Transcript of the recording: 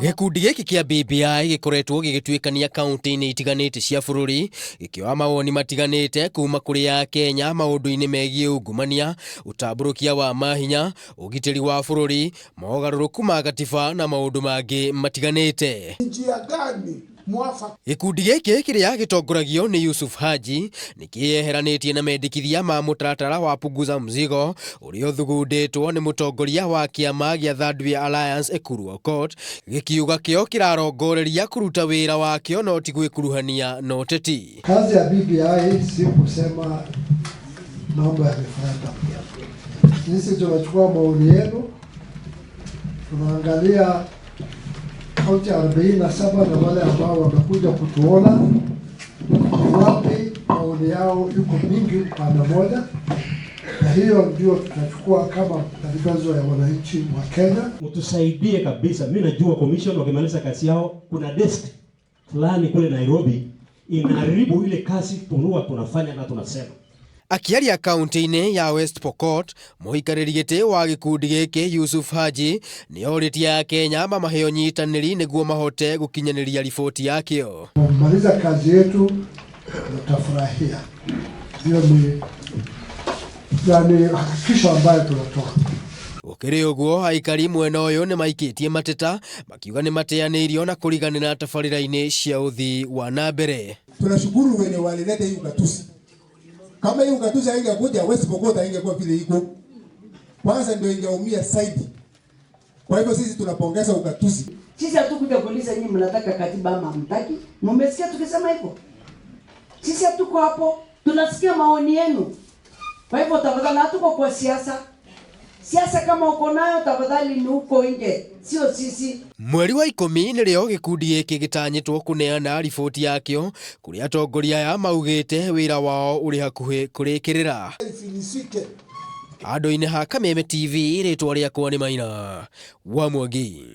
Gikundi giki kia BBI gikoretwo gigituikania kaunti-ini itiganite cia bururi gikioa mawoni matiganite kuma kuri Akenya maundu-ini megie ungumania, utamburukia wa mahinya, ugitiri wa bururi, mogaruruku ma gatiba na maundu mangi matiganite. Njia gani mwafaka? Gikundi giki kiria gitongoragio ni Yusuf Haji nikieheranitie na mendikithia ma mutaratara wa Punguza Mzigo uria thugunditwo ni mutongoria wa kiama gia Third Way Alliance Ekuru Aukot, gikiuga kio kirarongoreria kuruta wira wakio no ti gwikuruhania na uteti. Kazi ya BBI si kusema mambo ya referendum. Sisi tunachukua maoni yenu, tunaangalia kaunti 47 na wale ambao wamekuja kutuona wapi maoni yao yuko mingi upande moja, na hiyo ndio tutachukua kama pendekezo ya wananchi wa Kenya. Mtusaidie kabisa. Mimi najua commission wakimaliza kazi yao kuna desk fulani kule Nairobi inaharibu ile kazi tunafanya na tunasema. Akiaria kaunti-ini ya West Pokot, muhikariri giti wa gikundi giki Yusuf Haji ni oritie Kenya mamaheo nyitaniri niguo mahote gukinyaniria riboti yakio. Kumaliza kazi yetu tutafurahia. Hiyo ni hakikisho ambayo tunatoa. Ukiri uguo aikari mwena uyu ni maikitie mateta makiuga ni mateanirio na kuriganira tabarira-ini cia uthii wa nambere. Tunashukuru wenye walileta hii ugatuzi. Kama hii ugatuzi haingekuja West Pokot haingekuwa vile iko. Kwanza ndio ingeumia zaidi. Kwa hivyo sisi tunapongeza ugatuzi. Sisi hatukuja kuuliza nyinyi mnataka katiba ama hamtaki. Mmesikia tukisema hivyo? Sisi hatuko hapo, tunasikia maoni yenu. Kwa hivyo tafadhali hatuko kwa siasa. Siasa kama uko nayo tafadhali ni uko nje, sio sisi. Mweri wa 10 nirio gikundi giki gitanyitwo kuneana riboti yakio kuri atongoria ya maugite wira wao uri hakuhi kurikirira. Ado-ini ha Kameme TV ritwa riakwa ni Maina wa Mwangi.